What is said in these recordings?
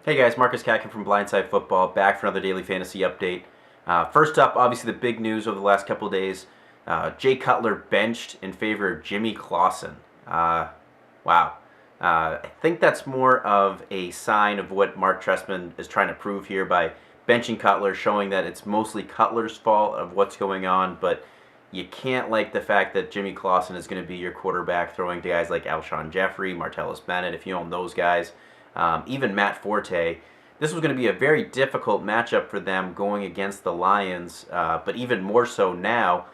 Hey guys, Marcus Catkin from Blindside Football, back for another daily fantasy update. First up, obviously the big news over the last couple of days, Jay Cutler benched in favor of Jimmy Clausen. Wow. I think that's more of a sign of what Mark Trestman is trying to prove here by benching Cutler, showing that it's mostly Cutler's fault of what's going on, but you can't like the fact that Jimmy Clausen is going to be your quarterback, throwing to guys like Alshon Jeffrey, Martellus Bennett, if you own those guys. Even Matt Forte. This was going to be a very difficult matchup for them going against the Lions, but even more so now,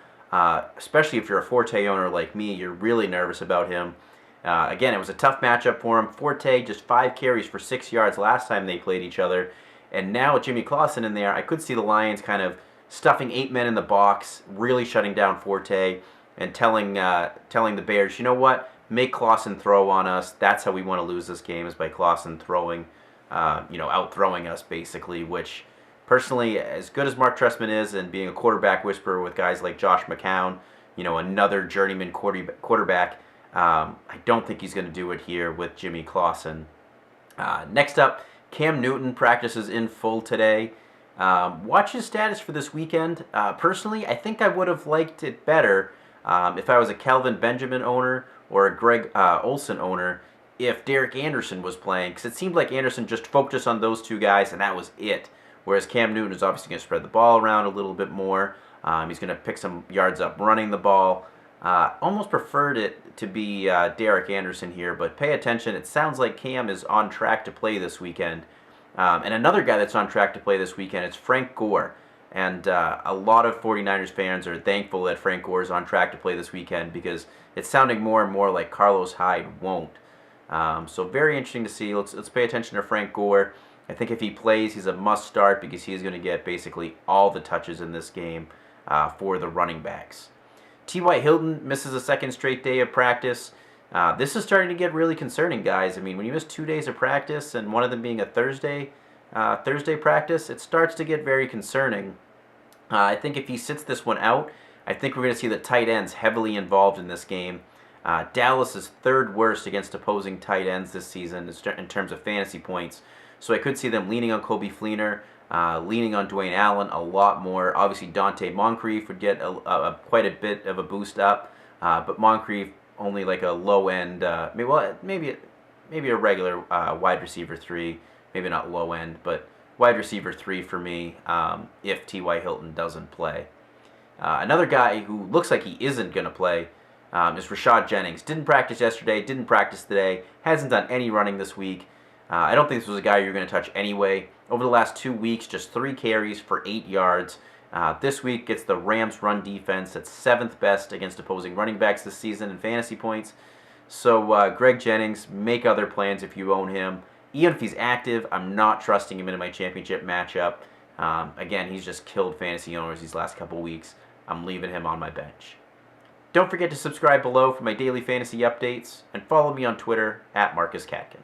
especially if you're a Forte owner like me, you're really nervous about him. Again, it was a tough matchup for him. Forte just 5 carries for 6 yards last time they played each other, and now with Jimmy Clausen in there, I could see the Lions kind of stuffing 8 men in the box, really shutting down Forte, and telling the Bears, you know what? Make Clausen throw on us. That's how we want to lose this game, is by Clausen throwing, out-throwing us basically, which personally, as good as Mark Trestman is and being a quarterback whisperer with guys like Josh McCown, another journeyman quarterback, I don't think he's going to do it here with Jimmy Clausen. Next up, Cam Newton practices in full today. Watch his status for this weekend. Personally, I think I would have liked it better if I was a Kelvin Benjamin owner or a Greg Olsen owner, if Derek Anderson was playing, because it seemed like Anderson just focused on those two guys and that was it. Whereas Cam Newton is obviously going to spread the ball around a little bit more. He's going to pick some yards up running the ball. Almost preferred it to be Derek Anderson here, but pay attention. It sounds like Cam is on track to play this weekend. And another guy that's on track to play this weekend is Frank Gore. And a lot of 49ers fans are thankful that Frank Gore is on track to play this weekend because it's sounding more and more like Carlos Hyde won't. So very interesting to see. Let's pay attention to Frank Gore. I think if he plays, he's a must start because he's going to get basically all the touches in this game for the running backs. T.Y. Hilton misses a second straight day of practice. This is starting to get really concerning, guys. I mean, when you miss 2 days of practice and one of them being a Thursday practice, it starts to get very concerning. I think if he sits this one out, I think we're going to see the tight ends heavily involved in this game. Dallas is third worst against opposing tight ends this season in terms of fantasy points. So I could see them leaning on Coby Fleener, leaning on Dwayne Allen a lot more. Obviously, Dante Moncrief would get quite a bit of a boost up, but Moncrief only like a low end, maybe a regular wide receiver 3, maybe not low end, but wide receiver 3 for me if T.Y. Hilton doesn't play. Another guy who looks like he isn't going to play is Rashad Jennings. Didn't practice yesterday, didn't practice today, hasn't done any running this week. I don't think this was a guy you're going to touch anyway. Over the last 2 weeks, just 3 carries for 8 yards. This week gets the Rams' run defense that's 7th best against opposing running backs this season in fantasy points. So Greg Jennings, make other plans if you own him. Even if he's active, I'm not trusting him in my championship matchup. Again, he's just killed fantasy owners these last couple weeks. I'm leaving him on my bench. Don't forget to subscribe below for my daily fantasy updates, and follow me on Twitter @MarcusCatkin.